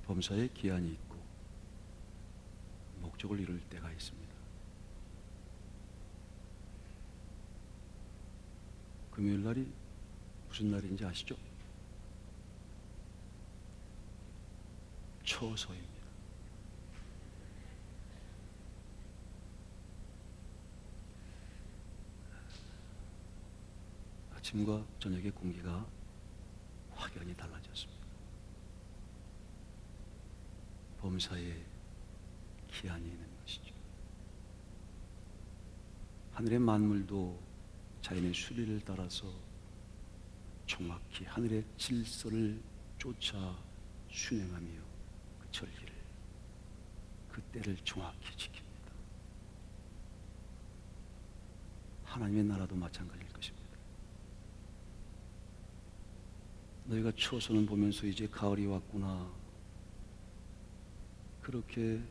범사에 기한이 있고 목적을 이룰 때가 있습니다. 금요일 날이 무슨 날인지 아시죠? 초소입니다. 아침과 저녁의 공기가 확연히 달라졌습니다. 범사에 기한이 있는 것이죠. 하늘의 만물도 자연의 수리를 따라서 정확히 하늘의 질서를 쫓아 순행하며 그 절기를, 그 때를 정확히 지킵니다. 하나님의 나라도 마찬가지일 것입니다. 너희가 초선을 보면서 이제 가을이 왔구나, 그렇게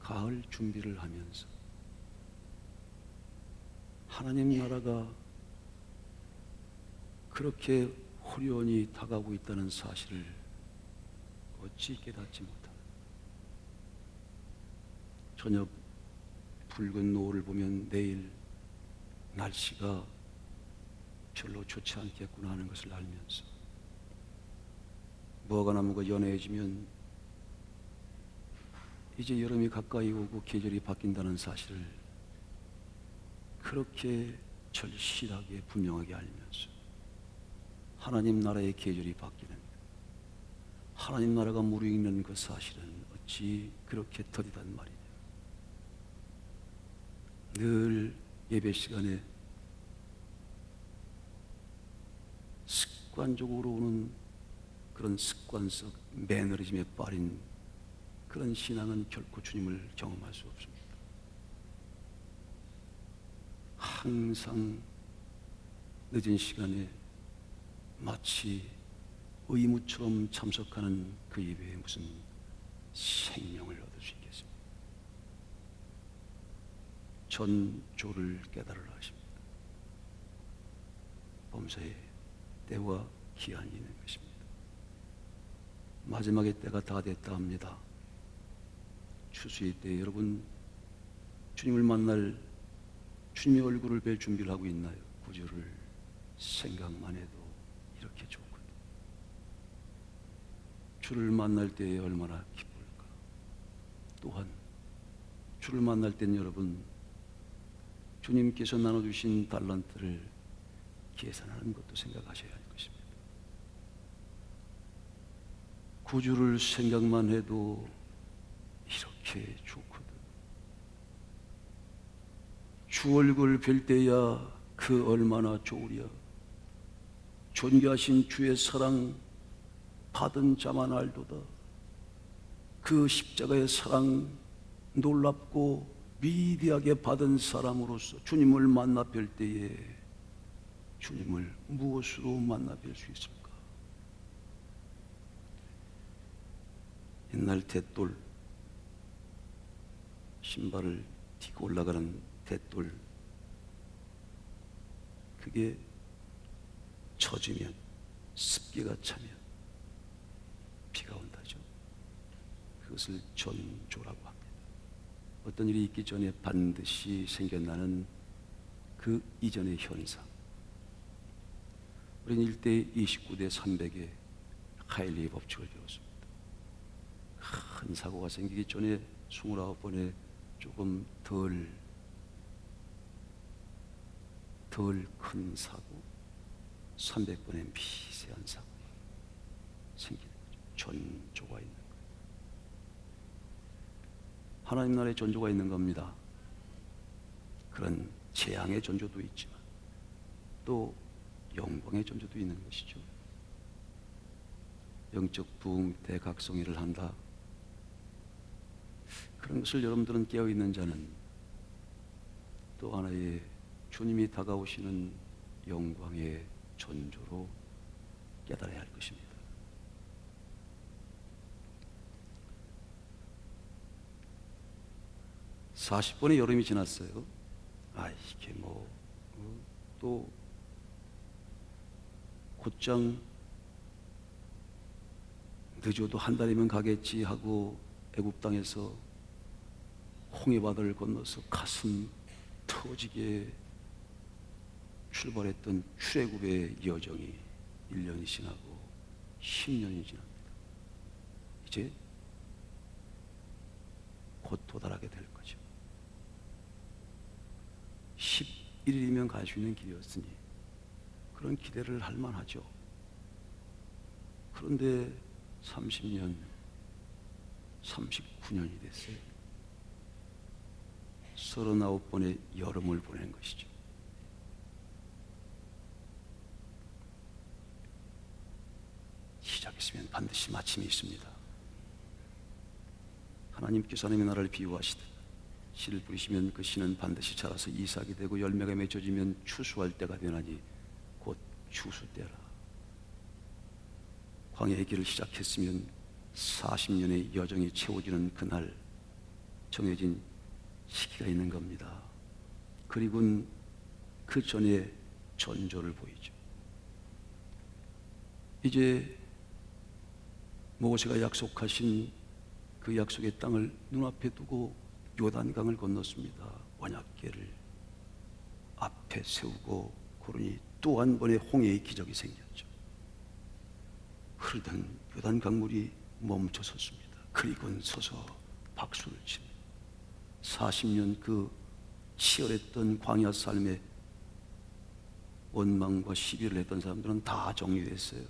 가을 준비를 하면서 하나님 나라가 그렇게 호련히 다가오고 있다는 사실을 어찌 깨닫지 못하나. 저녁 붉은 노을을 보면 내일 날씨가 별로 좋지 않겠구나 하는 것을 알면서, 무화과 나무가 연해지면 이제 여름이 가까이 오고 계절이 바뀐다는 사실을 그렇게 절실하게 분명하게 알면서 하나님 나라의 계절이 바뀌는, 하나님 나라가 무르익는 그 사실은 어찌 그렇게 더디단 말이냐. 늘 예배 시간에 습관적으로 오는 그런 습관 속 매너리즘에 빠진 그런 신앙은 결코 주님을 경험할 수 없습니다. 항상 늦은 시간에 마치 의무처럼 참석하는 그 예배에 무슨 생명을 얻을 수 있겠습니까? 전조를 깨달으라 하십니다. 범사에 때와 기한이 있는 것입니다. 마지막의 때가 다 됐다 합니다. 추수의 때 여러분 주님을 만날, 주님의 얼굴을 뵐 준비를 하고 있나요? 구주를 생각만 해도 이렇게 좋거든요. 주를 만날 때에 얼마나 기쁠까. 또한 주를 만날 땐 여러분 주님께서 나눠주신 달란트를 계산하는 것도 생각하셔야 할 것입니다. 구주를 생각만 해도 이렇게 좋거든. 주 얼굴 뵐 때야 그 얼마나 좋으랴. 존귀하신 주의 사랑 받은 자만 알도다. 그 십자가의 사랑 놀랍고 위대하게 받은 사람으로서 주님을 만나 뵐 때에 주님을 무엇으로 만나 뵐 수 있을까? 옛날 맷돌, 신발을 딛고 올라가는 맷돌, 그게 젖으면, 습기가 차면 비가 온다죠. 그것을 전조라고 합니다. 어떤 일이 있기 전에 반드시 생겨나는 그 이전의 현상. 우리는 1대 29대 300의 하일리의 법칙을 배웠습니다. 큰 사고가 생기기 전에 29번에 조금 덜 큰 사고, 300번의 미세한 사고 생기는 거죠. 전조가 있는 거예요. 하나님 나라에 전조가 있는 겁니다. 그런 재앙의 전조도 있지만 또 영광의 전조도 있는 것이죠. 영적 부흥 대각성회를 한다. 그런 것을 여러분들은 깨어있는 자는 또 하나의 주님이 다가오시는 영광의 전조로 깨달아야 할 것입니다. (40번의) 여름이 지났어요. 이게 또 곧장 늦어도 한 달이면 가겠지 하고 애굽 땅에서 홍해바다를 건너서 가슴 터지게 출발했던 출애굽의 여정이 1년이 지나고 10년이 지납니다. 이제 곧 도달하게 될 거죠. 11일이면 갈 수 있는 길이었으니 그런 기대를 할 만하죠. 그런데 30년, 39년이 됐어요. 39번의 여름을 보낸 것이죠. 시작했으면 반드시 마침이 있습니다. 하나님께서 하나님의 나라를 비유하시듯 씨를 뿌리시면 그 씨는 반드시 자라서 이삭이 되고 열매가 맺어지면 추수할 때가 되나니 곧 추수 때라. 광야의 길을 시작했으면 40년의 여정이 채워지는 그날 정해진 시기가 있는 겁니다. 그리고는 그 전에 전조를 보이죠. 이제 모세가 약속하신 그 약속의 땅을 눈앞에 두고 요단강을 건넜습니다. 언약궤를 앞에 세우고 그러니 또 한 번의 홍해의 기적이 생겼죠. 흐르던 요단 강물이 멈춰섰습니다. 그리고는 서서 박수를 칩니다. 40년 그 치열했던 광야 삶에 원망과 시비를 했던 사람들은 다 정리됐어요.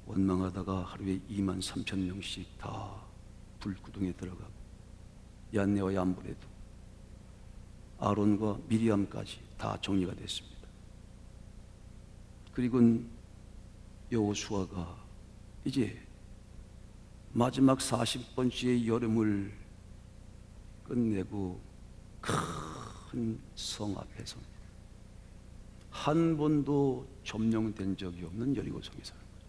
원망하다가 하루에 23,000명씩 다 불구덩이에 들어가고 얀네와 얀브레도 아론과 미리암까지 다 정리가 됐습니다. 그리고는 여호수아가 이제 마지막 40번째의 여름을 끝내고 큰 성 앞에 섭니다. 한 번도 점령된 적이 없는 여리고성에 사는 거죠.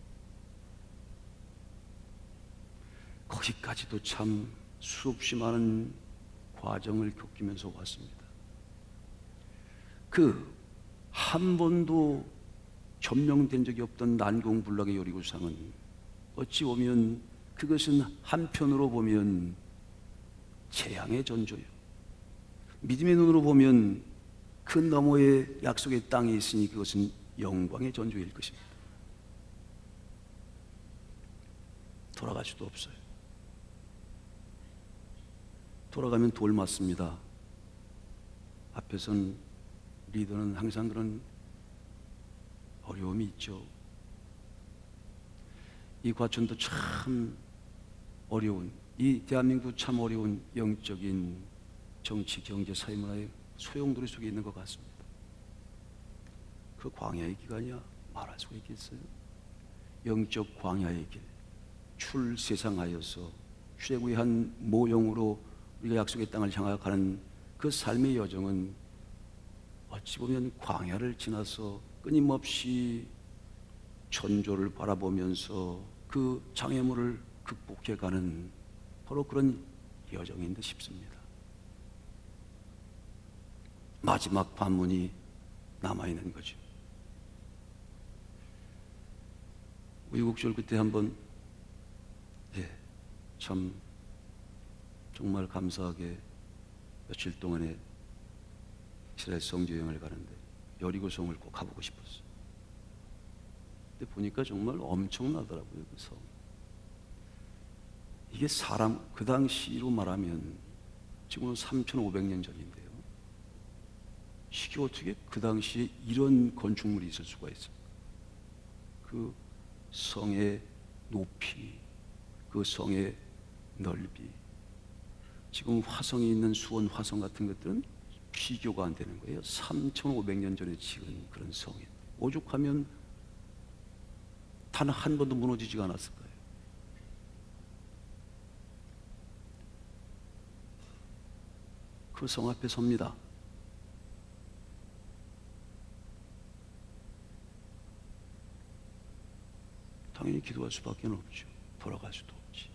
거기까지도 참 수없이 많은 과정을 겪으면서 왔습니다. 그 한 번도 점령된 적이 없던 난공불락의 여리고성은 어찌 보면 그것은 한편으로 보면 재앙의 전조요. 믿음의 눈으로 보면 그 너머에 약속의 땅이 있으니 그것은 영광의 전조일 것입니다. 돌아갈 수도 없어요. 돌아가면 돌 맞습니다. 앞에선 리더는 항상 그런 어려움이 있죠. 이 과천도 참 어려운, 이 대한민국 참 어려운 영적인 정치, 경제, 사회, 문화의 소용돌이 속에 있는 것 같습니다. 그 광야의 기간이야 말할 수가 있겠어요? 영적 광야의 길, 출세상하여서 출애굽의 한 모형으로 우리가 약속의 땅을 향하가는 그 삶의 여정은 어찌 보면 광야를 지나서 끊임없이 전조를 바라보면서 그 장애물을 극복해가는 바로 그런 여정인 듯 싶습니다. 마지막 관문이 남아있는 거죠. 우유곡절 그때 한번 참 정말 감사하게 며칠 동안에 이스라엘 성지 여행을 가는데 여리고성을 꼭 가보고 싶었어요. 근데 보니까 정말 엄청나더라고요. 그 성. 이게 사람, 그 당시로 말하면 지금은 3,500년 전인데요. 이게 어떻게 그 당시에 이런 건축물이 있을 수가 있습니까? 그 성의 높이, 그 성의 넓이, 지금 화성이 있는 수원 화성 같은 것들은 비교가 안 되는 거예요. 3,500년 전에 지은 그런 성인데 오죽하면 단 한 번도 무너지지가 않았을 거예요. 그 성 앞에 섭니다. 당연히 기도할 수밖에 없죠. 돌아갈 수도 없지.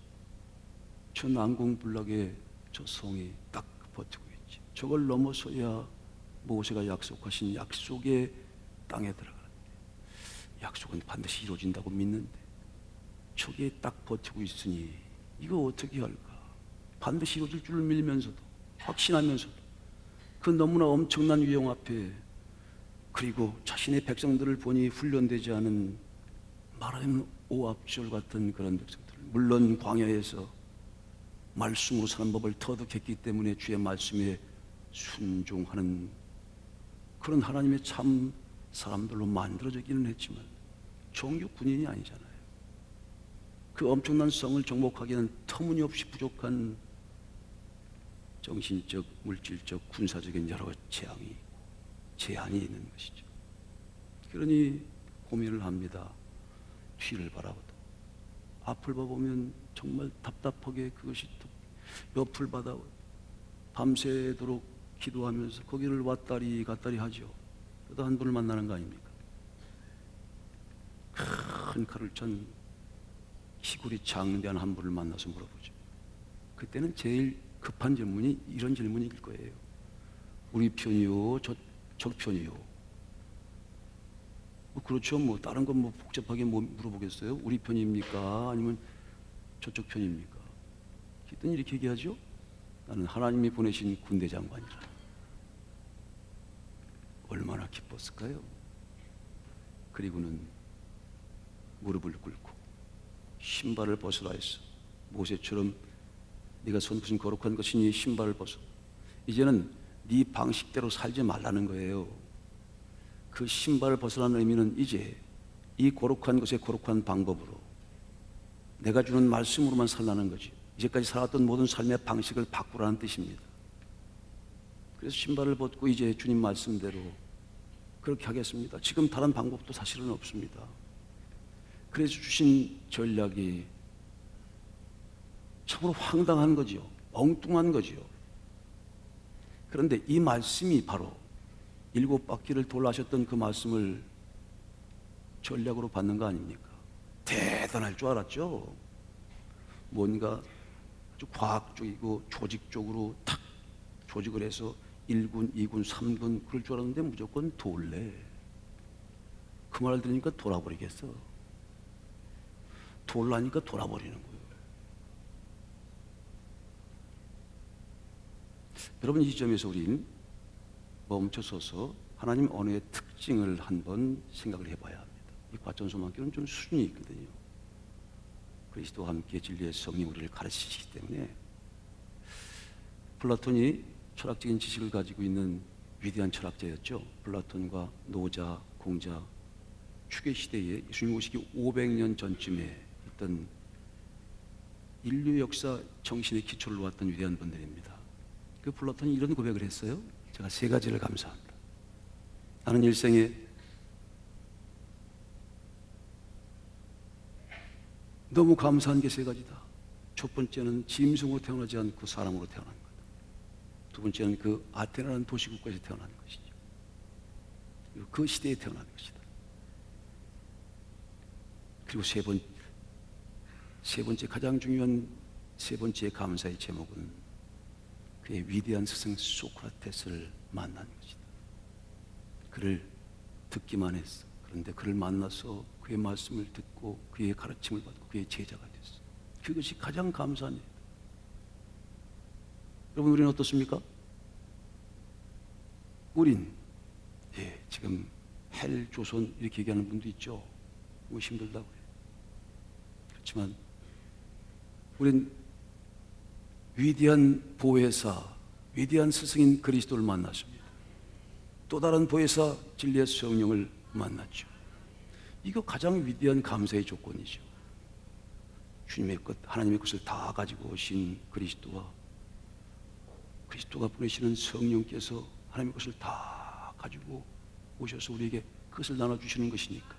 저 난공불락의 저 성이 딱 버티고 있지. 저걸 넘어서야 모세가 약속하신 약속의 땅에 들어가는데, 약속은 반드시 이루어진다고 믿는데 초기에 딱 버티고 있으니 이거 어떻게 할까? 반드시 이루어질 줄을 믿으면서도 확신하면서도 그 너무나 엄청난 위험 앞에, 그리고 자신의 백성들을 보니 훈련되지 않은 말하자면 오합지졸 같은 그런 백성들, 물론 광야에서 말씀으로 사는 법을 터득했기 때문에 주의 말씀에 순종하는 그런 하나님의 참 사람들로 만들어지기는 했지만 정규 군인이 아니잖아요. 그 엄청난 성을 정복하기에는 터무니없이 부족한 정신적, 물질적, 군사적인 여러 제한이 있는 것이죠. 그러니 고민을 합니다. 뒤를 바라보다 앞을 봐보면 정말 답답하게 그것이 옆을 받아 밤새도록 기도하면서 거기를 왔다리 갔다리 하죠. 그러다 한 분을 만나는 거 아닙니까? 큰 칼을 찬 시골이 장대한 한 분을 만나서 물어보죠. 그때는 제일 급한 질문이 이런 질문일 거예요. 우리 편이요, 적 편이요? 그렇죠. 다른 건 복잡하게 물어보겠어요? 우리 편입니까? 아니면 저쪽 편입니까? 그랬더니 이렇게 얘기하죠. 나는 하나님이 보내신 군대 장관이라. 얼마나 기뻤을까요? 그리고는 무릎을 꿇고 신발을 벗으라 했어. 모세처럼 네가 손끝은 거룩한 것이니 신발을 벗어. 이제는 네 방식대로 살지 말라는 거예요. 그 신발을 벗으라는 의미는 이제 이 거룩한 것의 거룩한 방법으로 내가 주는 말씀으로만 살라는 거지. 이제까지 살았던 모든 삶의 방식을 바꾸라는 뜻입니다. 그래서 신발을 벗고 이제 주님 말씀대로 그렇게 하겠습니다. 지금 다른 방법도 사실은 없습니다. 그래서 주신 전략이 참으로 황당한 거죠. 엉뚱한 거죠. 그런데 이 말씀이 바로 7바퀴를 돌아 하셨던 그 말씀을 전략으로 받는 거 아닙니까? 대단할 줄 알았죠. 뭔가 아주 과학적이고 조직적으로 탁 조직을 해서 1군, 2군, 3군 그럴 줄 알았는데 무조건 돌래. 그 말을 들으니까 돌아버리겠어. 돌라니까 돌아버리는 거예요. 여러분, 이 점에서 우린 멈춰서서 하나님 언어의 특징을 한번 생각을 해봐야 합니다. 이 과천소망교는 좀 수준이 있거든요. 그리스도와 함께 진리의 성령 우리를 가르치시기 때문에. 플라톤이 철학적인 지식을 가지고 있는 위대한 철학자였죠. 플라톤과 노자, 공자, 추계 시대에 예수님 오시기 500년 전쯤에 있던 인류 역사 정신의 기초를 놓았던 위대한 분들입니다. 그 플라톤이 이런 고백을 했어요. 제가 3가지를 감사합니다. 나는 일생에 너무 감사한 게 3가지다. 첫 번째는 짐승으로 태어나지 않고 사람으로 태어난 것. 두 번째는 그 아테나라는 도시국가에서 태어난 것이죠. 그리고 그 시대에 태어난 것이다. 그리고 세 번째 가장 중요한 세 번째 감사의 제목은 그의 위대한 스승 소크라테스를 만난 것이다. 그를 듣기만 했어. 그런데 그를 만나서 그의 말씀을 듣고 그의 가르침을 받고 그의 제자가 됐어. 그것이 가장 감사한 일이다. 여러분, 우리는 어떻습니까? 우린 지금 헬조선 이렇게 얘기하는 분도 있죠. 너무 힘들다고 해요. 그렇지만 우린 위대한 보혜사, 위대한 스승인 그리스도를 만났습니다. 또 다른 보혜사 진리의 성령을 만났죠. 이거 가장 위대한 감사의 조건이죠. 주님의 것, 하나님의 것을 다 가지고 오신 그리스도가 보내시는 성령께서 하나님의 것을 다 가지고 오셔서 우리에게 그것을 나눠주시는 것이니까.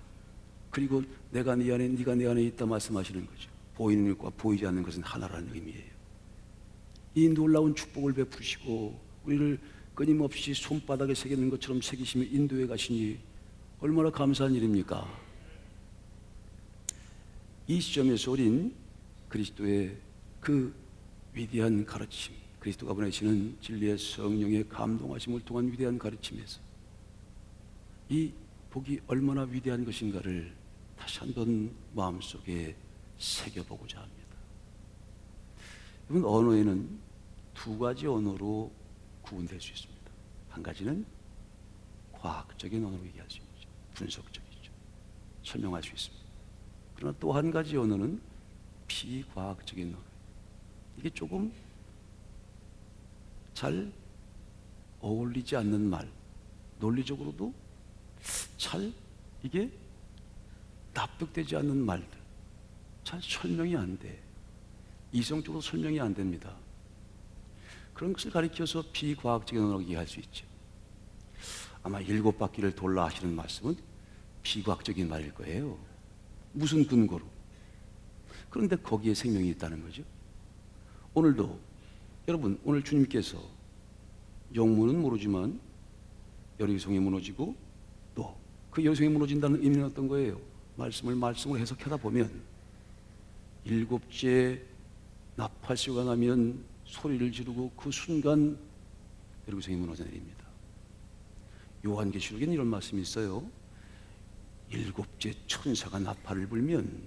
그리고 내가 네 안에, 네가 내 안에 있다 말씀하시는 거죠. 보이는 것과 보이지 않는 것은 하나라는 의미예요. 이 놀라운 축복을 베푸시고 우리를 끊임없이 손바닥에 새기는 것처럼 새기시며 인도해 가시니 얼마나 감사한 일입니까? 이 시점에서 우린 그리스도의 그 위대한 가르침, 그리스도가 보내시는 진리의 성령의 감동하심을 통한 위대한 가르침에서 이 복이 얼마나 위대한 것인가를 다시 한번 마음속에 새겨보고자 합니다. 이번 언어에는 두 가지 언어로 구분될 수 있습니다. 한 가지는 과학적인 언어로 얘기할 수 있죠. 분석적이죠. 설명할 수 있습니다. 그러나 또 한 가지 언어는 비과학적인 언어. 이게 조금 잘 어울리지 않는 말, 논리적으로도 잘 이게 납득되지 않는 말들, 잘 설명이 안 돼. 이성적으로 설명이 안 됩니다. 그런 것을 가리켜서 비과학적인 언어라고 얘기할 수 있죠. 아마 7바퀴를 돌라 하시는 말씀은 비과학적인 말일 거예요. 무슨 근거로? 그런데 거기에 생명이 있다는 거죠. 오늘도 여러분, 오늘 주님께서 영문은 모르지만 여리고성이 무너지고 또 그 여리고성이 무너진다는 의미는 어떤 거예요? 말씀으로 해석하다 보면 7째 나팔소리가 나면 소리를 지르고 그 순간 여리고성이 무너져 내립니다. 요한계시록에는 이런 말씀이 있어요. 7째 천사가 나팔을 불면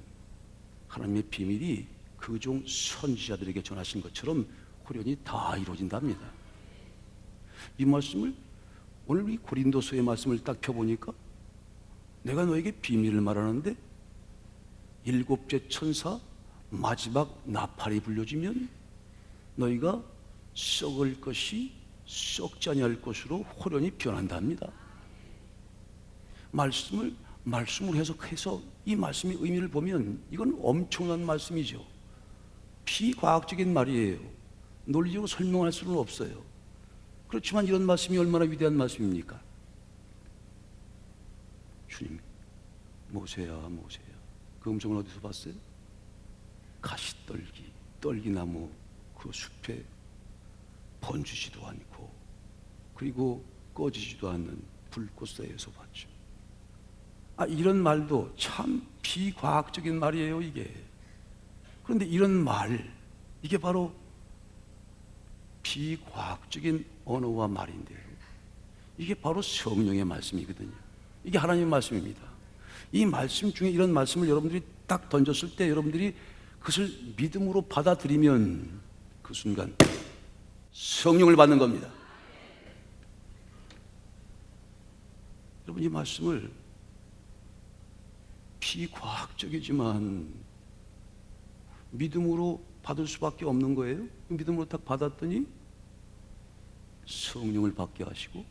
하나님의 비밀이 그 종 선지자들에게 전하신 것처럼 호련히 다 이루어진답니다. 이 말씀을 오늘 이 고린도서의 말씀을 딱 펴보니까 내가 너에게 비밀을 말하는데 7째 천사 마지막 나팔이 불려지면 너희가 썩을 것이 썩지 아니할 것으로 호련히 변한답니다. 말씀을 해석해서 이 말씀의 의미를 보면 이건 엄청난 말씀이죠. 비과학적인 말이에요. 논리적으로 설명할 수는 없어요. 그렇지만 이런 말씀이 얼마나 위대한 말씀입니까? 주님, 모세야 모세야, 그 음성을 어디서 봤어요? 가시떨기, 떨기나무 그 숲에 번지지도 않고 그리고 꺼지지도 않는 불꽃 사이에서 봤죠. 이런 말도 참 비과학적인 말이에요, 이게. 그런데 이런 말, 이게 바로 비과학적인 언어와 말인데요. 이게 바로 성령의 말씀이거든요. 이게 하나님의 말씀입니다. 이 말씀 중에 이런 말씀을 여러분들이 딱 던졌을 때 여러분들이 그것을 믿음으로 받아들이면 그 순간 성령을 받는 겁니다. 여러분, 이 말씀을 비과학적이지만 믿음으로 받을 수밖에 없는 거예요. 믿음으로 딱 받았더니 성령을 받게 하시고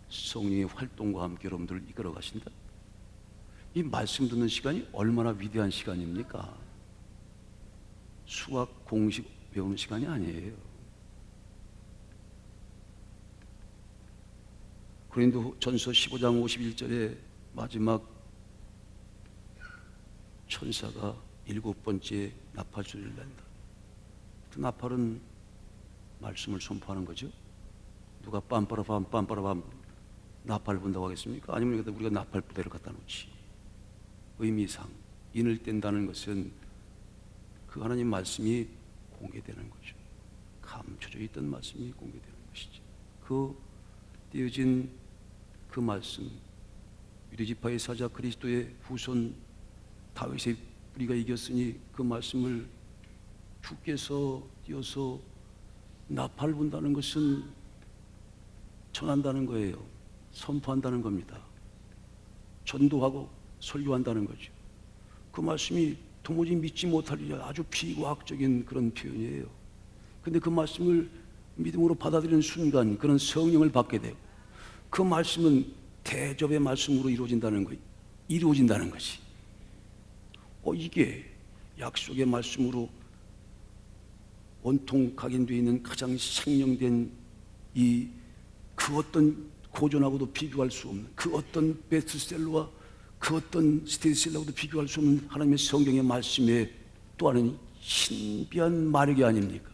성령의 활동과 함께 여러분들을 이끌어 가신다. 이 말씀 듣는 시간이 얼마나 위대한 시간입니까? 수학 공식 외우는 시간이 아니에요. 고린도전서 15장 51절에 마지막 천사가 7번째 나팔 소리를 낸다. 그 나팔은 말씀을 선포하는 거죠. 누가 빰빠라밤 나팔 분다고 하겠습니까? 아니면 우리가 나팔 부대를 갖다 놓지. 의미상 인을 뗀다는 것은 그 하나님 말씀이 공개되는 거죠. 감춰져 있던 말씀이 공개되는 것이죠. 그 띄어진 그 말씀, 유대지파의 사자 그리스도의 후손 다윗의 우리가 이겼으니 그 말씀을 주께서 띄어서 나팔 분다는 것은 전한다는 거예요. 선포한다는 겁니다. 전도하고 설교한다는 거죠. 그 말씀이 도무지 믿지 못할 아주 비과학적인 그런 표현이에요. 그런데 그 말씀을 믿음으로 받아들이는 순간 그런 성령을 받게 되고 그 말씀은 대접의 말씀으로 이루어진다는 거예요. 이루어진다는 것이. 이게 약속의 말씀으로 온통 각인되어 있는 가장 생명된 그 어떤 고전하고도 비교할 수 없는 그 어떤 베스트셀러와 그 어떤 스테디셀러하고도 비교할 수 없는 하나님의 성경의 말씀에 또 하나는 신비한 마력이 아닙니까?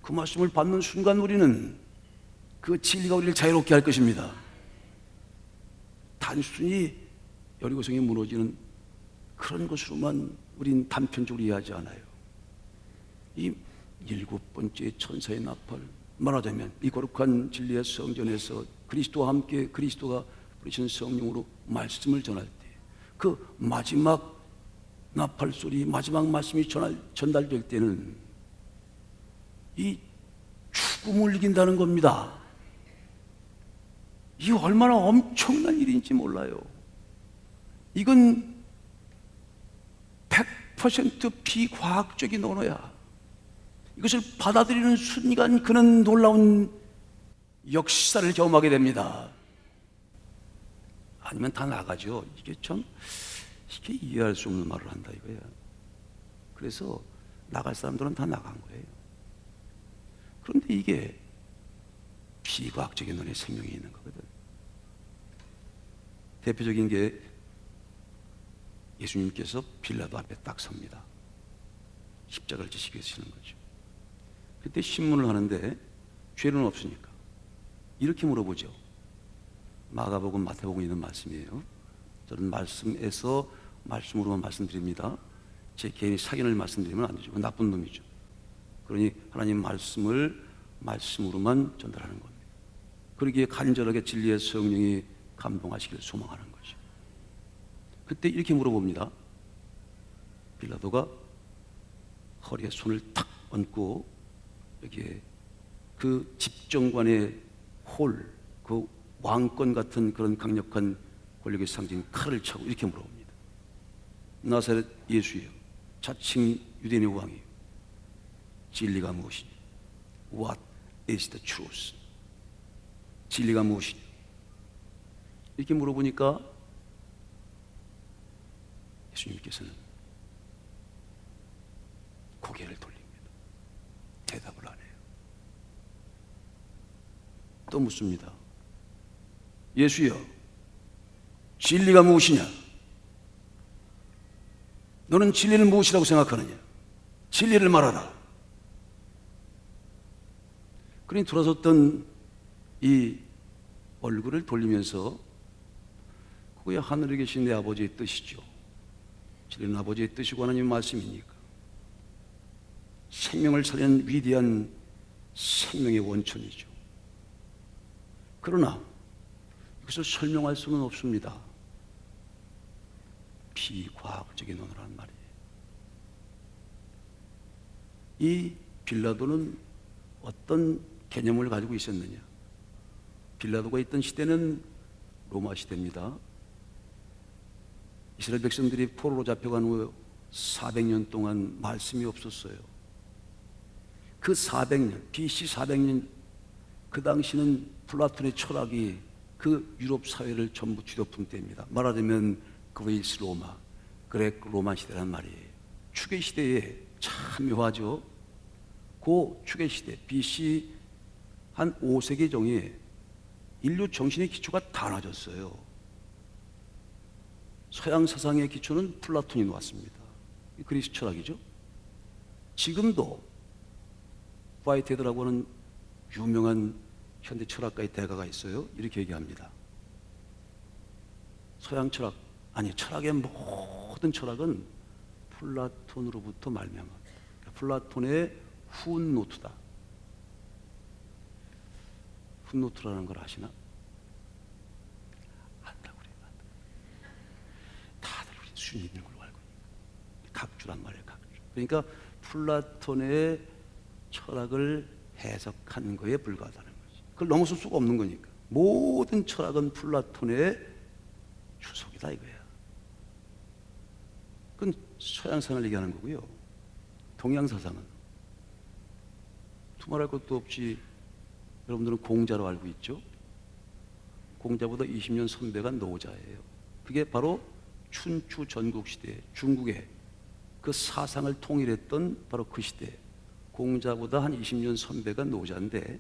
그 말씀을 받는 순간 우리는 그 진리가 우리를 자유롭게 할 것입니다. 단순히 여리고성이 무너지는 그런 것으로만 우린 단편적으로 이해하지 않아요. 이 7번째 천사의 나팔, 말하자면 이 거룩한 진리의 성전에서 그리스도와 함께 그리스도가 부르신 성령으로 말씀을 전할 때 그 마지막 나팔 소리, 마지막 말씀이 전달될 때는 이 죽음을 이긴다는 겁니다. 이게 얼마나 엄청난 일인지 몰라요. 이건 100% 비과학적인 언어야. 이것을 받아들이는 순간 그는 놀라운 역사를 경험하게 됩니다. 아니면 다 나가죠. 이게 이해할 수 없는 말을 한다 이거야. 그래서 나갈 사람들은 다 나간 거예요. 그런데 이게 비과학적인 논의 생명이 있는 거거든. 대표적인 게 예수님께서 빌라도 앞에 딱 섭니다. 십자가를 지시기 위해서 서는 거죠. 그때 신문을 하는데 죄는 없으니까 이렇게 물어보죠. 마가복음, 마태복음에 있는 말씀이에요. 저는 말씀으로만 말씀드립니다. 제 개인의 사견을 말씀드리면 안 되죠. 나쁜 놈이죠. 그러니 하나님 말씀으로만 전달하는 겁니다. 그러기에 간절하게 진리의 성령이 감동하시기를 소망하는 거죠. 그때 이렇게 물어봅니다. 빌라도가 허리에 손을 탁 얹고 여기에 그 집정관의 그 왕권 같은 그런 강력한 권력의 상징 칼을 차고 이렇게 물어봅니다. 나사렛 예수여, 자칭 유대인의 왕이요, 진리가 무엇이니? What is the truth? 진리가 무엇이니? 이렇게 물어보니까 예수님께서는 고개를 돌립니다. 대답을 안 해요. 또 묻습니다. 예수여, 진리가 무엇이냐? 너는 진리는 무엇이라고 생각하느냐? 진리를 말하라. 그러니 돌아섰던 이 얼굴을 돌리면서 그게 하늘에 계신 내 아버지의 뜻이죠. 진리는 아버지의 뜻이고 하나님 말씀이니까. 생명을 살리는 위대한 생명의 원천이죠. 그러나 이것을 설명할 수는 없습니다. 비과학적인 언어란 말이에요. 이 빌라도는 어떤 개념을 가지고 있었느냐? 빌라도가 있던 시대는 로마 시대입니다. 이스라엘 백성들이 포로로 잡혀간 후 400년 동안 말씀이 없었어요. 그 400년, BC 400년, 그 당시는 플라톤의 철학이 그 유럽 사회를 전부 뒤덮은 때입니다. 말하자면 그리스 로마, 그레코 로마 시대란 말이에요. 추계 시대에 참 묘하죠. 그 추계 시대, BC 한 5세기 정에 인류 정신의 기초가 다 낮았어요. 서양 사상의 기초는 플라톤이 놓았습니다. 그리스 철학이죠. 지금도 화이트헤드라고 하는 유명한 현대 철학가의 대가가 있어요. 이렇게 얘기합니다. 서양 철학, 아니 철학의 모든 철학은 플라톤으로부터 말미암았다. 플라톤의 훗노트다. 훗노트라는 걸 아시나? 안다고 그래요. 다들 우리 수준 있는 걸로 알고 있는 각주란 말이에요. 각주. 그러니까 플라톤의 철학을 해석한 거에 불과하다는 거지. 그걸 넘어설 수가 없는 거니까. 모든 철학은 플라톤의 주석이다 이거야. 그건 서양 사상을 얘기하는 거고요. 동양 사상은 두말할 것도 없이 여러분들은 공자로 알고 있죠? 공자보다 20년 선배가 노자예요. 그게 바로 춘추 전국시대 중국의 그 사상을 통일했던 바로 그 시대. 공자보다 한 20년 선배가 노자인데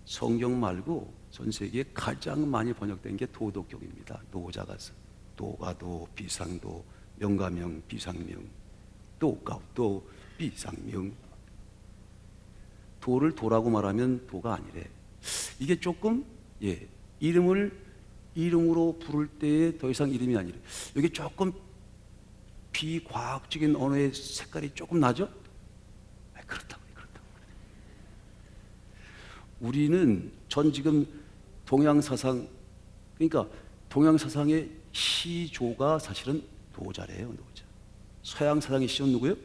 성경 말고 전 세계에 가장 많이 번역된 게 도덕경입니다. 노자가 도가도, 비상도, 명가명, 비상명, 도가도, 비상명. 도를 도라고 말하면 도가 아니래. 이게 조금 이름으로 부를 때에 더 이상 이름이 아니래. 이게 조금 비과학적인 언어의 색깔이 조금 나죠? 그렇다고. 우리는 지금 동양 사상, 그러니까 동양 사상의 시조가 사실은 노자래요. 노자. 서양 사상의 시초는 누구예요?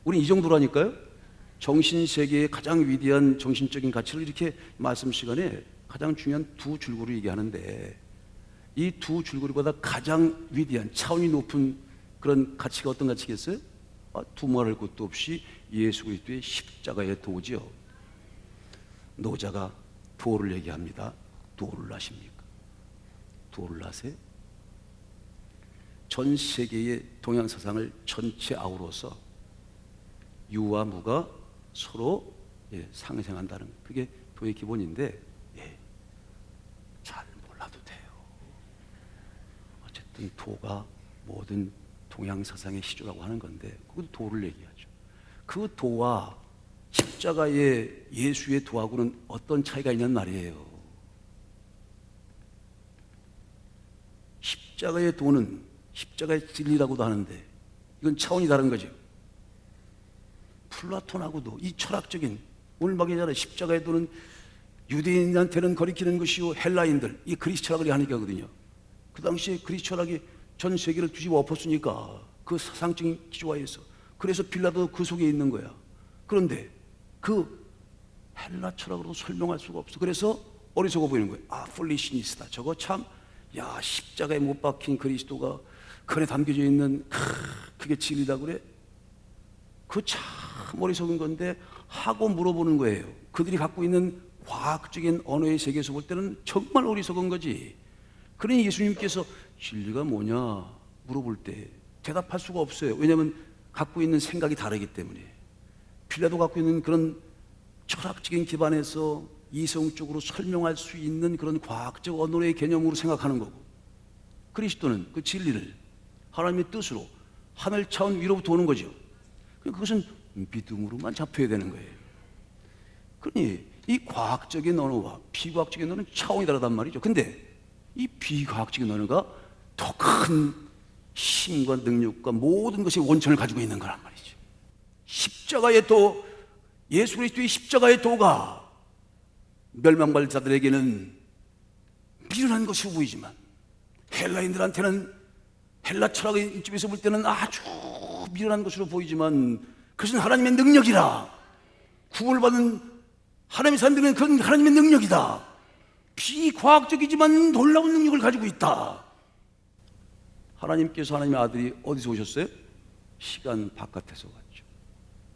우린 이 정도라니까요. 정신세계의 가장 위대한 정신적인 가치를 이렇게 말씀 시간에 가장 중요한 두 줄거리 얘기하는데, 이 두 줄거리보다 가장 위대한 차원이 높은 그런 가치가 어떤 가치겠어요? 두말할 것도 없이 예수 그리스도의 십자가의 도죠. 노자가 도를 얘기합니다. 도를 아십니까? 도를 아세요? 전 세계의 동양 사상을 전체 아우러서 유와 무가 서로 상생한다는, 그게 도의 기본인데, 잘 몰라도 돼요. 어쨌든 도가 모든 동양 사상의 시초라고 하는 건데, 그것도 도를 얘기하죠. 그 도와 십자가의 예수의 도하고는 어떤 차이가 있냐는 말이에요. 십자가의 도는 십자가의 진리라고도 하는데, 이건 차원이 다른 거죠. 플라톤하고도 이 철학적인, 오늘 막 얘기하는 십자가의 도는 유대인한테는 거리키는 것이요, 헬라인들, 이 그리스 철학을 하는 거거든요. 그 당시에 그리스 철학이 전 세계를 뒤집어 엎었으니까, 그 사상적인 기조화에서. 그래서 빌라도 그 속에 있는 거야. 그런데 그 헬라 철학으로 설명할 수가 없어. 그래서 어리석어 보이는 거예요. 폴리시니스다. 저거 참, 십자가에 못 박힌 그리스도가 그 안에 담겨져 있는 그게 진리다 그래? 그 참 어리석은 건데 하고 물어보는 거예요. 그들이 갖고 있는 과학적인 언어의 세계에서 볼 때는 정말 어리석은 거지. 그러니 예수님께서 진리가 뭐냐 물어볼 때 대답할 수가 없어요. 왜냐하면 갖고 있는 생각이 다르기 때문에. 빌라도 갖고 있는 그런 철학적인 기반에서 이성적으로 설명할 수 있는 그런 과학적 언어의 개념으로 생각하는 거고, 그리스도는 그 진리를 하나님의 뜻으로 하늘 차원 위로부터 오는 거죠. 그것은 믿음으로만 잡혀야 되는 거예요. 그러니 이 과학적인 언어와 비과학적인 언어는 차원이 다르단 말이죠. 근데 이 비과학적인 언어가 더 큰 힘과 능력과 모든 것의 원천을 가지고 있는 거란 말이죠. 십자가의 도, 예수 그리스도의 십자가의 도가 멸망받을 자들에게는 미련한 것으로 보이지만, 헬라인들한테는, 헬라 철학의 입장에서 볼 때는 아주 미련한 것으로 보이지만, 그것은 하나님의 능력이라. 구원받은 하나님의 사람들은 그건 하나님의 능력이다. 비과학적이지만 놀라운 능력을 가지고 있다. 하나님께서, 하나님의 아들이 어디서 오셨어요? 시간 바깥에서 왔죠.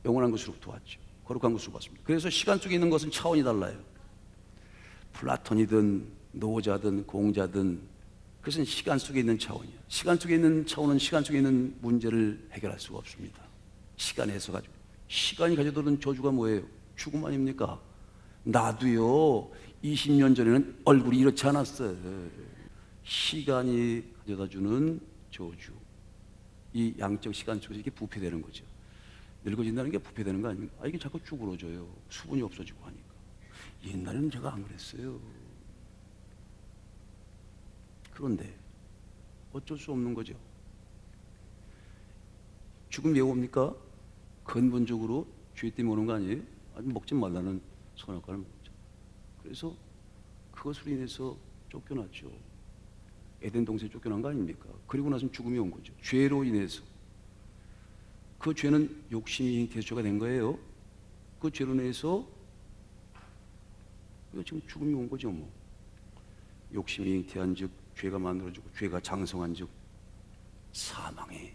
영원한 것으로부터 왔죠. 거룩한 것으로 왔습니다. 그래서 시간 속에 있는 것은 차원이 달라요. 플라톤이든 노자든 공자든 그것은 시간 속에 있는 차원이에요. 시간 속에 있는 차원은 시간 속에 있는 문제를 해결할 수가 없습니다. 시간에서 가지고. 시간이 가져다 준 저주가 뭐예요? 죽음 아닙니까? 나도요 20년 전에는 얼굴이 이렇지 않았어요. 시간이 가져다 주는 저주, 이 양적 시간 속에서 이렇게 부패되는 거죠. 늙어진다는 게 부패되는 거 아닙니까? 이게 자꾸 쭈그러져요. 수분이 없어지고 하니까. 옛날에는 제가 안 그랬어요. 그런데 어쩔 수 없는 거죠. 죽음 왜 옵니까? 근본적으로 죄 때문에 오는 거 아니에요? 아니, 먹지 말라는 선악과를 먹죠. 그래서 그것으로 인해서 쫓겨났죠. 에덴 동산에 쫓겨난 거 아닙니까? 그리고 나서 죽음이 온 거죠. 죄로 인해서. 그 죄는 욕심이 잉태해서 죄가 된 거예요. 그 죄로 인해서 지금 죽음이 온 거죠. 뭐 욕심이 잉태한 즉 죄가 만들어지고 죄가 장성한 즉 사망이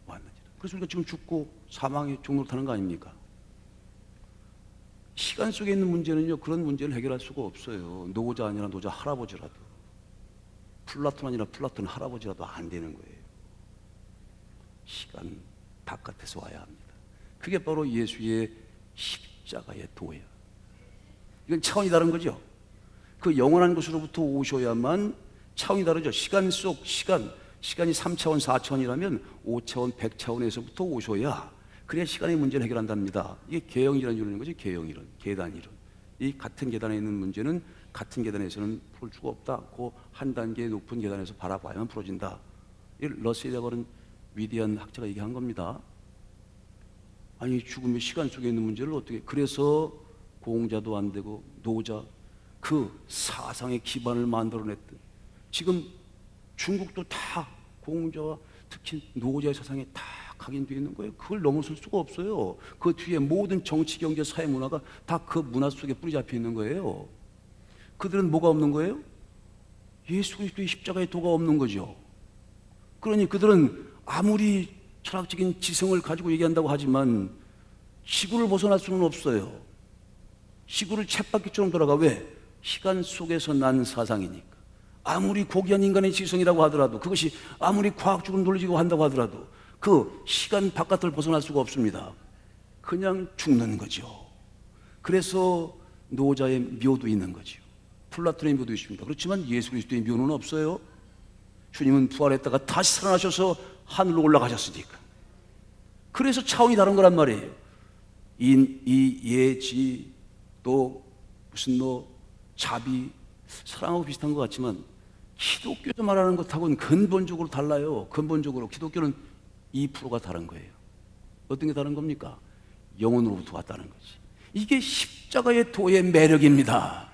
왔느니라. 그래서 우리가 지금 죽고 사망의 종로를 타는 거 아닙니까? 시간 속에 있는 문제는요, 그런 문제를 해결할 수가 없어요. 노자 아니라 노자 할아버지라도, 플라톤 아니라 플라톤 할아버지라도 안 되는 거예요. 시간 바깥에서 와야 합니다. 그게 바로 예수의 십자가의 도예요. 이건 차원이 다른 거죠. 그 영원한 것으로부터 오셔야만 차원이 다르죠. 시간이 3차원, 4차원이라면 5차원, 100차원에서부터 오셔야, 그래야 시간의 문제를 해결한답니다. 이게 계형이라는 이론인 거지. 계형이론, 계단이론. 이 같은 계단에 있는 문제는 같은 계단에서는 풀 수가 없다. 그 한 단계 높은 계단에서 바라봐야만 풀어진다. 이 러셀이라고 하는 위대한 학자가 얘기한 겁니다. 아니, 죽음의 시간 속에 있는 문제를 어떻게, 그래서 공자도 안 되고 노자, 그 사상의 기반을 만들어냈던, 지금 중국도 다 공자와 특히 노제의 사상에 다 각인되어 있는 거예요. 그걸 넘어설 수가 없어요. 그 뒤에 모든 정치, 경제, 사회 문화가 다 그 문화 속에 뿌리 잡혀 있는 거예요. 그들은 뭐가 없는 거예요? 예수 그리스도의 십자가의 도가 없는 거죠. 그러니 그들은 아무리 철학적인 지성을 가지고 얘기한다고 하지만 지구를 벗어날 수는 없어요. 지구를 쳇바퀴처럼 돌아가. 왜? 시간 속에서 난 사상이니까. 아무리 고귀한 인간의 지성이라고 하더라도, 그것이 아무리 과학적으로 논리적으로 한다고 하더라도 그 시간 바깥을 벗어날 수가 없습니다. 그냥 죽는 거죠. 그래서 노자의 묘도 있는 거죠. 플라톤의 묘도 있습니다. 그렇지만 예수 그리스도의 묘는 없어요. 주님은 부활했다가 다시 살아나셔서 하늘로 올라가셨으니까. 그래서 차원이 다른 거란 말이에요. 예지, 또 무슨 자비, 사랑하고 비슷한 것 같지만 기독교에서 말하는 것하고는 근본적으로 달라요. 근본적으로 기독교는 2%가 다른 거예요. 어떤 게 다른 겁니까? 영혼으로부터 왔다는 거지. 이게 십자가의 도의 매력입니다.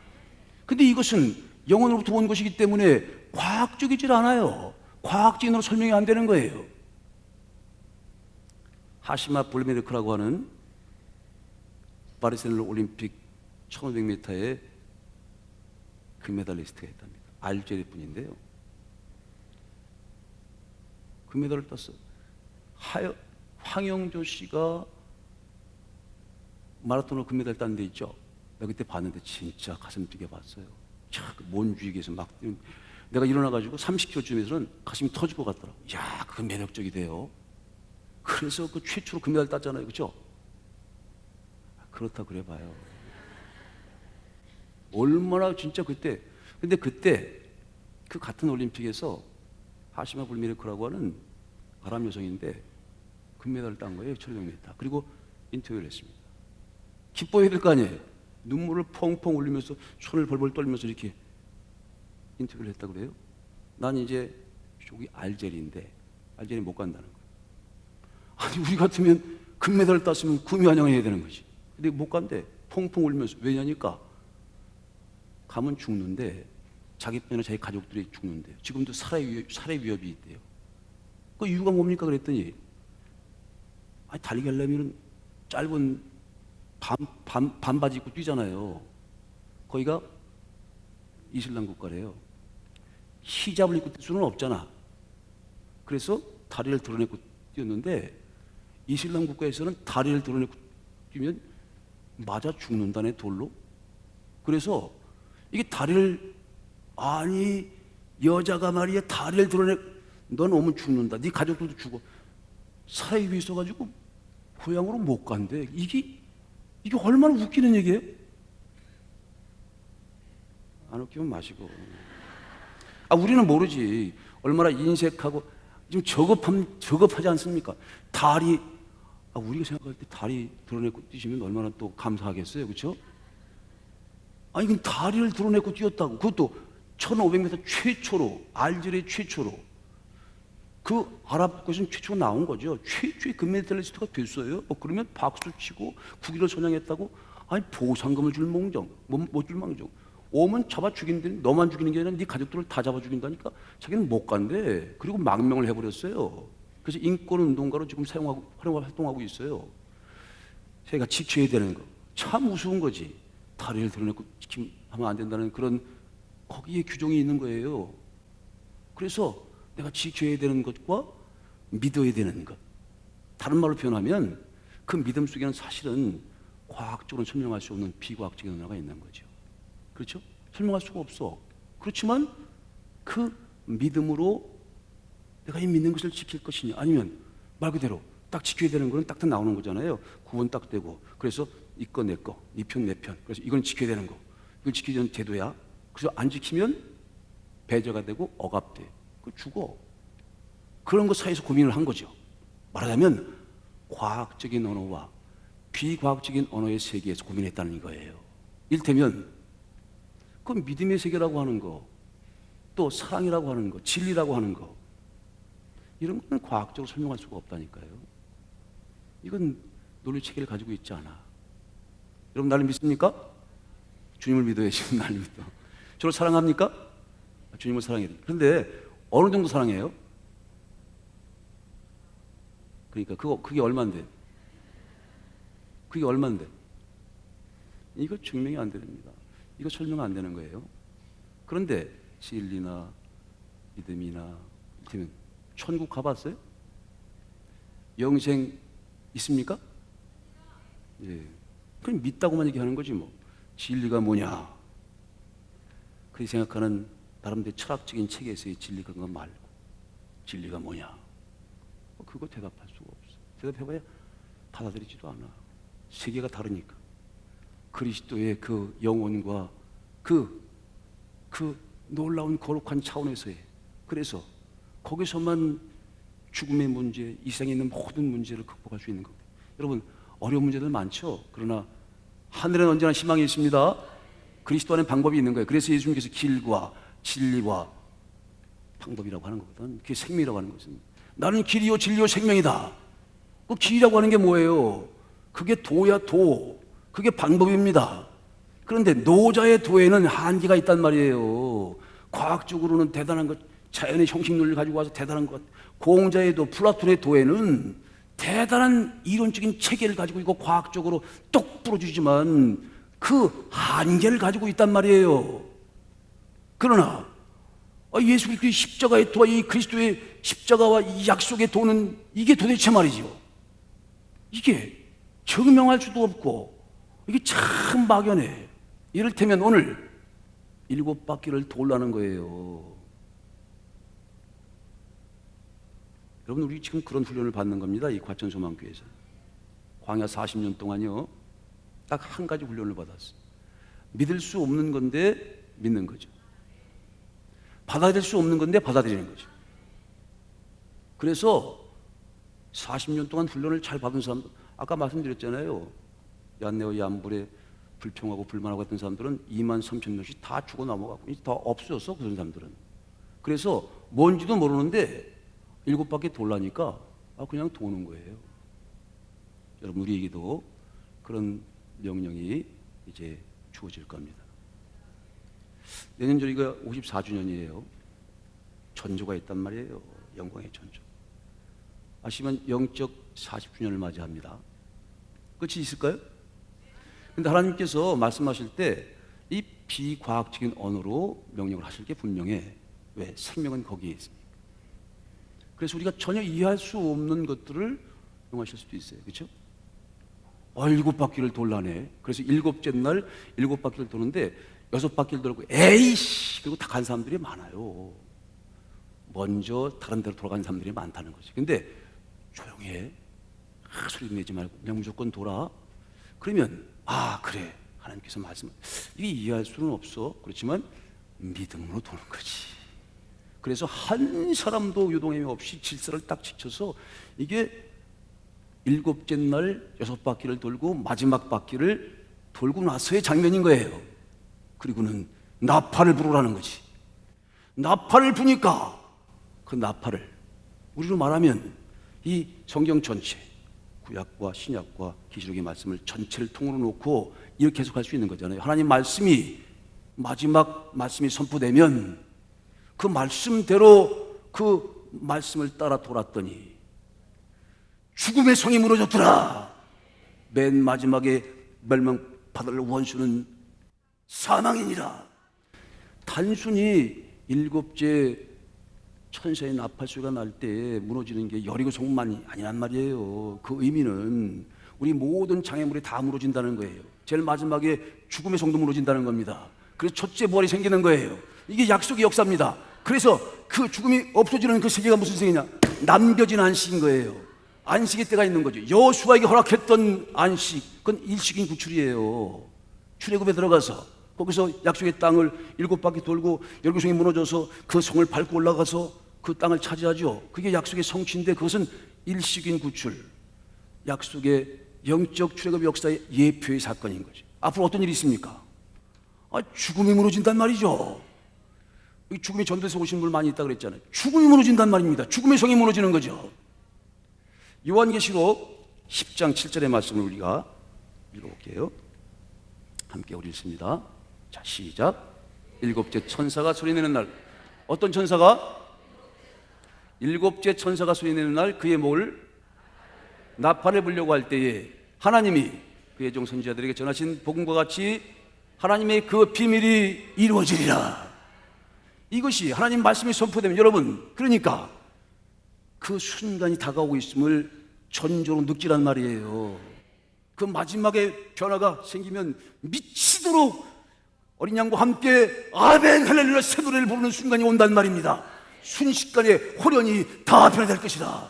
근데 이것은 영혼으로부터 온 것이기 때문에 과학적이질 않아요. 과학적으로 설명이 안 되는 거예요. 하시마 볼메르크라고 하는 바르셀로나 올림픽 1500m의 금메달리스트가 있답니다. 알제리 분인데요. 금메달을 땄어요. 황영조 씨가 마라톤으로 금메달 딴 데 있죠. 내가 그때 봤는데 진짜 가슴 뛰게 봤어요. 몬주익에서 막 뛰는. 내가 일어나가지고 30km쯤에서는 가슴이 터질 것 같더라고. 야, 그건 매력적이돼요. 그래서 그 최초로 금메달 땄잖아요. 그렇죠? 그렇다 그래 봐요. 얼마나 진짜 그때. 근데 그때 그 같은 올림픽에서 하시마 불미르크라고 하는 아랍 여성인데 금메달을 딴 거예요. 1500m. 그리고 인터뷰를 했습니다. 기뻐해야 될 거 아니에요. 눈물을 펑펑 흘리면서 손을 벌벌 떨면서 이렇게 인터뷰를 했다고 그래요. 난 이제 저기 알제리인데 알제리 못 간다는 거예요. 아니 우리 같으면 금메달을 땄으면 구미환영을 해야 되는 거지. 근데 못 간대. 펑펑 울면서. 왜냐니까 가면 죽는데 자기뿐이나 자기 가족들이 죽는데요. 지금도 살해 위협이 있대요. 그 이유가 뭡니까 그랬더니 아니 달리기 하려면 짧은 반바지 입고 뛰잖아요. 거기가 이슬람 국가래요. 히잡을 입고 뛸 수는 없잖아. 그래서 다리를 드러내고 뛰었는데 이슬람 국가에서는 다리를 드러내고 뛰면 맞아 죽는다네, 돌로. 그래서 이게 다리를, 아니 여자가 말이야 다리를 드러내, 넌 오면 죽는다, 네 가족들도 죽어. 사회 위에 있어가지고 고향으로 못 간대. 이게 얼마나 웃기는 얘기예요? 안 웃기면 마시고. 우리는 모르지. 얼마나 인색하고 지금 저급하지 않습니까? 다리, 우리가 생각할 때 다리 드러내고 뛰시면 얼마나 또 감사하겠어요, 그렇죠? 아니 그 다리를 드러내고 뛰었다고. 그것도 1500m 최초로, 알제리 최초로. 그 아랍 것은 최초로 나온 거죠. 최초의 금메달리스트가 됐어요. 그러면 박수 치고 국위를 선양했다고. 아니 보상금을 줄 몽정, 못 줄 망정. 오면 잡아 죽인다니. 너만 죽이는 게 아니라 네 가족들을 다 잡아 죽인다니까. 자기는 못 간대. 그리고 망명을 해버렸어요. 그래서 인권운동가로 지금 활동하고 있어요. 제가 지켜야 되는 거. 참 우스운 거지. 다리를 드러내고 하면 안 된다는 그런 거기에 규정이 있는 거예요. 그래서 내가 지켜야 되는 것과 믿어야 되는 것. 다른 말로 표현하면 그 믿음 속에는 사실은 과학적으로 설명할 수 없는 비과학적인 언어가 있는 거죠. 그렇죠? 설명할 수가 없어. 그렇지만 그 믿음으로 내가 이 믿는 것을 지킬 것이냐, 아니면 말 그대로 딱 지켜야 되는 거는 딱딱 나오는 거잖아요. 구분 딱 되고. 그래서 이 거 내 거, 네 편 내 편. 그래서 이건 지켜야 되는 거. 이걸 지키지 않는 제도야. 그래서 안 지키면 배제가 되고 억압돼. 그 죽어. 그런 것 사이에서 고민을 한 거죠. 말하자면 과학적인 언어와 비과학적인 언어의 세계에서 고민했다는 거예요. 이를테면 그 믿음의 세계라고 하는 거, 또 사랑이라고 하는 거, 진리라고 하는 거, 이런 거는 과학적으로 설명할 수가 없다니까요. 이건 논리 체계를 가지고 있지 않아. 여러분 나를 믿습니까? 주님을 믿어야지. 나를 믿어. 저를 사랑합니까? 주님을 사랑해요. 그런데 어느 정도 사랑해요? 그러니까 그게 얼만데? 그게 얼만데? 이거 증명이 안 됩니다. 이거 설명 안 되는 거예요. 그런데 진리나 믿음이나 이를테면 천국 가봤어요? 영생 있습니까? 예. 그럼 믿다고만 얘기하는 거지 뭐. 진리가 뭐냐? 그렇게 생각하는 나름대로 철학적인 책에서의 진리 그런 거 말고 진리가 뭐냐? 그거 대답할 수가 없어. 대답해봐야 받아들이지도 않아. 세계가 다르니까. 그리스도의 그 영혼과 그 놀라운 거룩한 차원에서의, 그래서 거기서만 죽음의 문제, 이 세상에 있는 모든 문제를 극복할 수 있는 겁니다. 여러분, 어려운 문제들 많죠? 그러나 하늘에는 언제나 희망이 있습니다. 그리스도 안에 방법이 있는 거예요. 그래서 예수님께서 길과 진리와 방법이라고 하는 거거든. 그게 생명이라고 하는 것은, 나는 길이요 진리요 생명이다. 그 길이라고 하는 게 뭐예요? 그게 도야, 도. 그게 방법입니다. 그런데 노자의 도에는 한계가 있단 말이에요. 과학적으로는 대단한 것, 자연의 형식 논리를 가지고 와서 대단한 것, 공자의 도, 플라톤의 도에는 대단한 이론적인 체계를 가지고 있고 과학적으로 똑 부러지지만 그 한계를 가지고 있단 말이에요. 그러나 예수 그리스도의 십자가의 도와 이 그리스도의 십자가와 이 약속의 도는, 이게 도대체 말이죠, 이게 증명할 수도 없고 이게 참 막연해. 이를테면 오늘 7바퀴를 돌라는 거예요. 여러분, 우리 지금 그런 훈련을 받는 겁니다. 이 과천소망교회에서 광야 40년 동안요, 딱 한 가지 훈련을 받았어요. 믿을 수 없는 건데 믿는 거죠. 받아들일 수 없는 건데 받아들이는 거죠. 그래서 40년 동안 훈련을 잘 받은 사람들, 아까 말씀드렸잖아요. 얀네와 얀불에 불평하고 불만하고 했던 사람들은 2만 3천 명씩 다 죽어 넘어가고 다 없어졌어, 그런 사람들은. 그래서 뭔지도 모르는데 7바퀴 돌라니까 그냥 도는 거예요. 여러분, 우리에게도 그런 명령이 이제 주어질 겁니다. 내년 저희가 54주년이에요. 전조가 있단 말이에요. 영광의 전조. 아시면 영적 40주년을 맞이합니다. 끝이 있을까요? 근데 하나님께서 말씀하실 때 이 비과학적인 언어로 명령을 하실 게 분명해. 왜? 생명은 거기에 있습니다. 그래서 우리가 전혀 이해할 수 없는 것들을 용하실 수도 있어요. 그렇죠? 7바퀴를 돌라네. 그래서 7째 날 7바퀴를 도는데 6바퀴를 돌고 에이씨! 그리고 다 간 사람들이 많아요. 먼저 다른 데로 돌아간 사람들이 많다는 거지. 근데 조용해. 소리 내지 말고 그냥 무조건 돌아. 그러면 그래, 하나님께서 말씀, 이게 이해할 수는 없어. 그렇지만 믿음으로 도는 거지. 그래서 한 사람도 유동함이 없이 질서를 딱 지켜서 이게 7째 날 6바퀴를 돌고 마지막 바퀴를 돌고 나서의 장면인 거예요. 그리고는 나팔을 부르라는 거지. 나팔을 부니까 그 나팔을, 우리로 말하면 이 성경 전체, 구약과 신약과 계시록의 말씀을 전체를 통으로 놓고 이렇게 해석할 수 있는 거잖아요. 하나님 말씀이, 마지막 말씀이 선포되면 그 말씀대로 그 말씀을 따라 돌았더니 죽음의 성이 무너졌더라. 맨 마지막에 멸망받을 원수는 사망이니라. 단순히 7째 천사의 나팔소리가 날 때 무너지는 게 여리고성만이 아니란 말이에요. 그 의미는 우리 모든 장애물이 다 무너진다는 거예요. 제일 마지막에 죽음의 성도 무너진다는 겁니다. 그래서 첫째 부활이 생기는 거예요. 이게 약속의 역사입니다. 그래서 그 죽음이 없어지는 그 세계가 무슨 세계냐? 남겨진 안식인 거예요. 안식의 때가 있는 거죠. 여호수아에게 허락했던 안식, 그건 일식인 구출이에요. 출애굽에 들어가서 거기서 약속의 땅을 7바퀴 돌고 여리고성이 무너져서 그 성을 밟고 올라가서 그 땅을 차지하죠. 그게 약속의 성취인데 그것은 일식인 구출, 약속의 영적 출애굽 역사의 예표의 사건인 거죠. 앞으로 어떤 일이 있습니까? 죽음이 무너진단 말이죠. 죽음이 전도에서 오신 분 많이 있다 그랬잖아요. 죽음이 무너진단 말입니다. 죽음의 성이 무너지는 거죠. 요한계시록 10장 7절의 말씀을 우리가 읽어볼게요. 함께 우리 읽습니다. 자, 시작. 7째 천사가 소리내는 날. 어떤 천사가? 7째 천사가 소리내는 날 그의 목을 나팔을 불려고 할 때에 하나님이 그의 종 선지자들에게 전하신 복음과 같이 하나님의 그 비밀이 이루어지리라. 이것이 하나님 말씀이 선포되면 여러분, 그러니까 그 순간이 다가오고 있음을 전적으로 느끼란 말이에요. 그 마지막에 변화가 생기면 미치도록 어린 양과 함께 아멘 할렐루야 새 노래를 부르는 순간이 온단 말입니다. 순식간에 홀연이 다 변화될 것이다.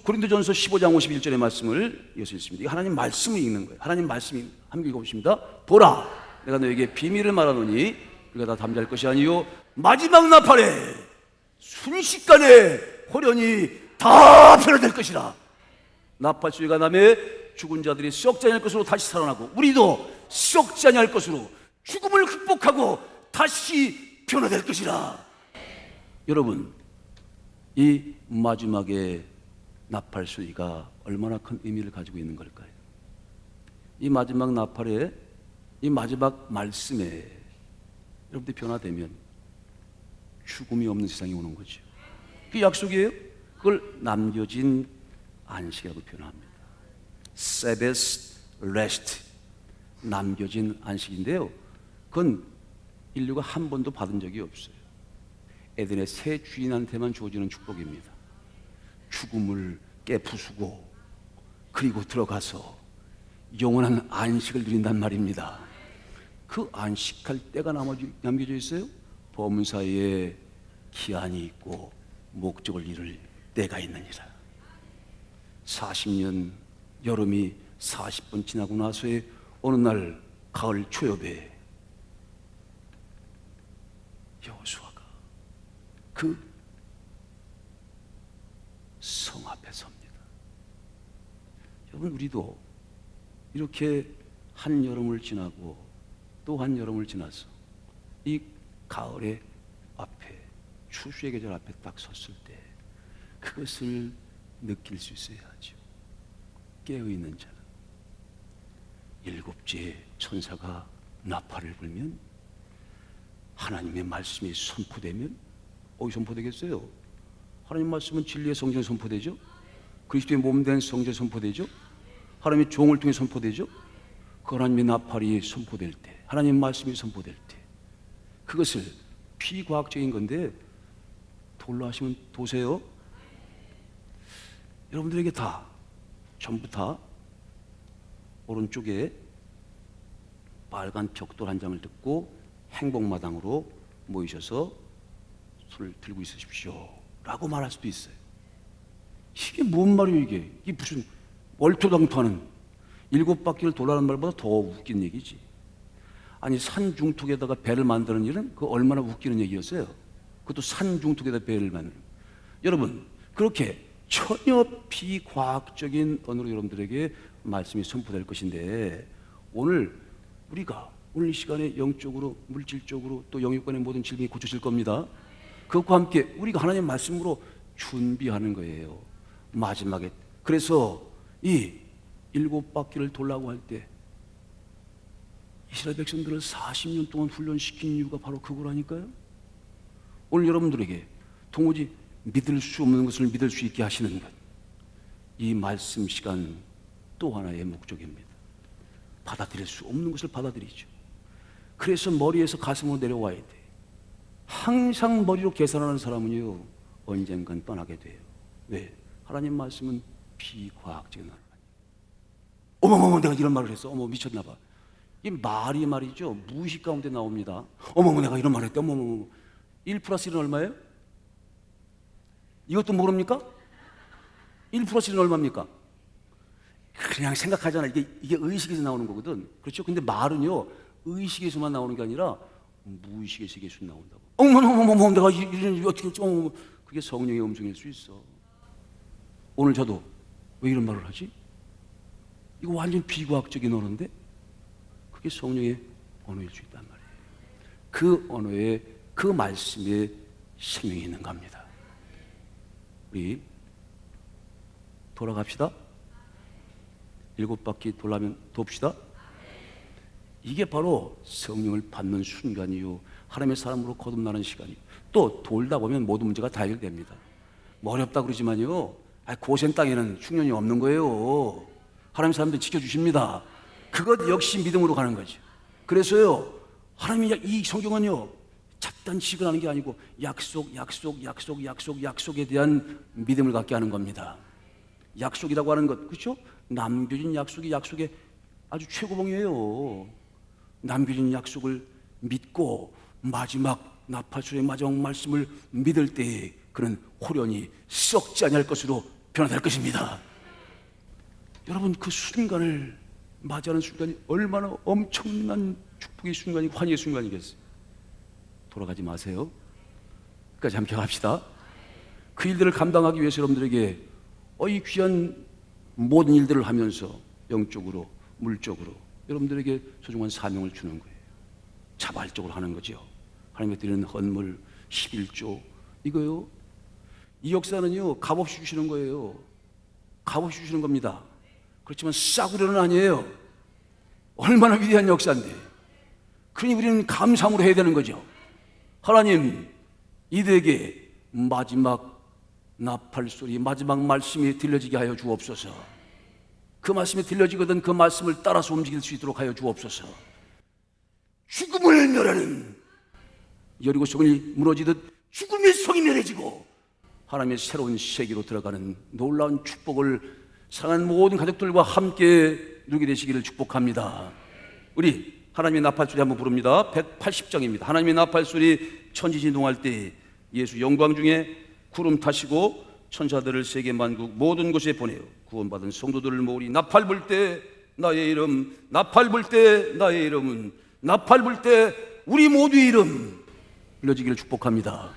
고린도전서 15장 51절의 말씀을 이어서 읽습니다. 하나님 말씀을 읽는 거예요. 하나님 말씀이 함께 읽어보십니다. 보라, 내가 너에게 비밀을 말하노니 우리가 다 잠잘 것이 아니요 마지막 나팔에 순식간에 홀연이 다 변화될 것이라. 나팔 소리가 나매 죽은 자들이 썩지 아니할 것으로 다시 살아나고 우리도 썩지 아니할 것으로 죽음을 극복하고 다시 변화될 것이라. 여러분, 이 마지막에 나팔 소리가 얼마나 큰 의미를 가지고 있는 걸까요? 이 마지막 나팔에, 이 마지막 말씀에 여러분들이 변화되면 죽음이 없는 세상이 오는 거죠. 그 약속이에요. 그걸 남겨진 안식이라고 표현합니다. Sabbath rest, 남겨진 안식인데요, 그건 인류가 한 번도 받은 적이 없어요. 에덴의 새 주인한테만 주어지는 축복입니다. 죽음을 깨부수고 그리고 들어가서 영원한 안식을 누린단 말입니다. 그 안식할 때가 남겨져 있어요. 범사에 기한이 있고 목적을 이룰 때가 있느니라. 40년 여름이 40분 지나고 나서의 어느 날 가을 초엽에 여호수아가 그 성 앞에 섭니다. 여러분, 우리도 이렇게 한 여름을 지나고 또 한 여름을 지나서 이 가을의 앞에, 추수의 계절 앞에 딱 섰을 때 그것을 느낄 수 있어야 하죠. 깨어있는 자는 일곱째 천사가 나팔을 불면, 하나님의 말씀이 선포되면, 어디 선포되겠어요? 하나님 말씀은 진리의 성경에 선포되죠. 그리스도의 몸된 성경에 선포되죠. 하나님의 종을 통해 선포되죠. 그 하나님의 나팔이 선포될 때, 하나님 말씀이 선포될 때, 그것을 비과학적인 건데 돌로 하시면 도세요. 여러분들에게 다, 전부 다 오른쪽에 빨간 벽돌 한 장을 듣고 행복마당으로 모이셔서 손을 들고 있으십시오 라고 말할 수도 있어요. 이게 뭔 말이에요? 이게 무슨 얼토당토하는, 7바퀴를 돌아가는 말보다 더 웃긴 얘기지. 아니, 산중턱에다가 배를 만드는 일은 그 얼마나 웃기는 얘기였어요. 그것도 산중턱에다 배를 만드는. 여러분, 그렇게 전혀 비과학적인 언어로 여러분들에게 말씀이 선포될 것인데, 우리가 오늘 이 시간에 영적으로, 물질적으로, 또 영육간의 모든 질병이 고쳐질 겁니다. 그것과 함께 우리가 하나님의 말씀으로 준비하는 거예요. 마지막에. 그래서 이 7바퀴를 돌라고 할 때 이스라엘 백성들을 40년 동안 훈련시킨 이유가 바로 그거라니까요. 오늘 여러분들에게 도무지 믿을 수 없는 것을 믿을 수 있게 하시는 것, 이 말씀 시간 또 하나의 목적입니다. 받아들일 수 없는 것을 받아들이죠. 그래서 머리에서 가슴으로 내려와야 돼. 항상 머리로 계산하는 사람은요, 언젠간 떠나게 돼요. 왜? 하나님 말씀은 비과학적인 말. 어머머머, 내가 이런 말을 했어. 어머, 미쳤나 봐. 이 말이 말이죠, 무의식 가운데 나옵니다. 어머머, 내가 이런 말을 했대. 어머머머. 1 플러스 1은 얼마예요? 이것도 모릅니까? 1 플러스 1은 얼마입니까? 그냥 생각하잖아. 이게 의식에서 나오는 거거든. 그렇죠? 근데 말은요, 의식에서만 나오는 게 아니라 무의식의 세계에서 나온다고. 어머머머머, 내가 이런 어떻게 했지? 어머머. 그게 성령의 음성일 수 있어. 오늘 저도 왜 이런 말을 하지? 이거 완전 비과학적인 언어인데 그게 성령의 언어일 수 있단 말이에요. 그 언어에, 그 말씀에 생명이 있는 겁니다. 우리 돌아갑시다. 7바퀴 돌라면 돕시다. 이게 바로 성령을 받는 순간이요, 하나님의 사람으로 거듭나는 시간이요. 또 돌다 보면 모든 문제가 다 해결됩니다. 뭐 어렵다 그러지만요, 고센 땅에는 흉년이 없는 거예요. 하나님 사람들 지켜주십니다. 그것 역시 믿음으로 가는 거죠. 그래서요, 하나님이 이 성경은요, 잡단식을 하는 게 아니고 약속에 대한 믿음을 갖게 하는 겁니다. 약속이라고 하는 것, 그렇죠? 남겨진 약속이 약속의 아주 최고봉이에요. 남겨진 약속을 믿고 마지막 나팔소리의 마지막 말씀을 믿을 때에 그는 호련히 썩지 아니할 것으로 변화될 것입니다. 여러분, 그 순간을 맞이하는 순간이 얼마나 엄청난 축복의 순간이고 환희의 순간이겠어요. 돌아가지 마세요. 끝까지 함께 갑시다. 그 일들을 감당하기 위해서 여러분들에게 이 귀한 모든 일들을 하면서 영적으로 물적으로 여러분들에게 소중한 사명을 주는 거예요. 자발적으로 하는 거죠. 하나님께 드리는 헌물 11조 이거요. 이 역사는요, 값없이 주시는 거예요. 값없이 주시는 겁니다. 그렇지만 싸구려는 아니에요. 얼마나 위대한 역사인데. 그러니 우리는 감사함으로 해야 되는 거죠. 하나님, 이들에게 마지막 나팔소리, 마지막 말씀이 들려지게 하여 주옵소서. 그 말씀이 들려지거든 그 말씀을 따라서 움직일 수 있도록 하여 주옵소서. 죽음을 멸하는 여리고 성이 무너지듯 죽음의 성이 멸해지고 하나님의 새로운 세계로 들어가는 놀라운 축복을 사랑하는 모든 가족들과 함께 누리게 되시기를 축복합니다. 우리 하나님의 나팔소리 한번 부릅니다. 180장입니다. 하나님의 나팔소리 천지진동할 때 예수 영광 중에 구름 타시고 천사들을 세계 만국 모든 곳에 보내어 구원받은 성도들을 모으리. 나팔 불 때 나의 이름, 나팔 불 때 나의 이름은, 나팔 불 때 우리 모두의 이름 불러지기를 축복합니다.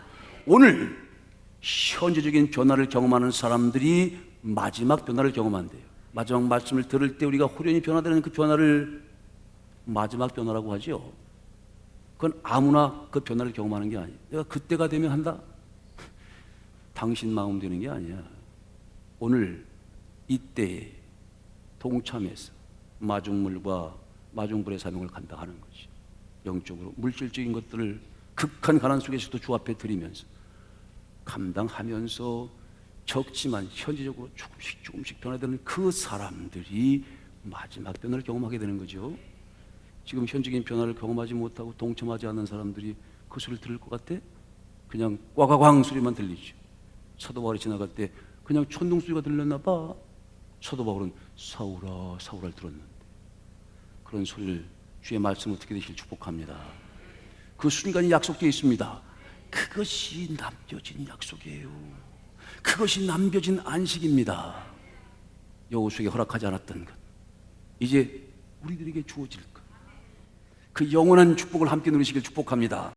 오늘 현재적인 변화를 경험하는 사람들이 마지막 변화를 경험한대요. 마지막 말씀을 들을 때 우리가 호련히 변화되는 그 변화를 마지막 변화라고 하죠. 그건 아무나 그 변화를 경험하는 게 아니에요. 내가 그때가 되면 한다? 당신 마음 되는 게 아니야. 오늘 이때에 동참해서 마중물과 마중불의 사명을 감당하는 거지. 영적으로 물질적인 것들을 극한 가난 속에서도 주 앞에 드리면서 감당하면서 적지만 현지적으로 조금씩 변화되는 그 사람들이 마지막 변화를 경험하게 되는 거죠. 지금 현적인 변화를 경험하지 못하고 동참하지 않는 사람들이 그 소리를 들을 것 같아? 그냥 꽈과광 소리만 들리죠. 사도 바울이 지나갈 때 그냥 천둥 소리가 들렸나 봐. 사도 바울은 사울아 사울아 들었는데 그런 소리를 주의 말씀을 듣게 되시길 축복합니다. 그 순간이 약속되어 있습니다. 그것이 남겨진 약속이에요. 그것이 남겨진 안식입니다. 여호수아에게 허락하지 않았던 것 이제 우리들에게 주어질 것, 그 영원한 축복을 함께 누리시길 축복합니다.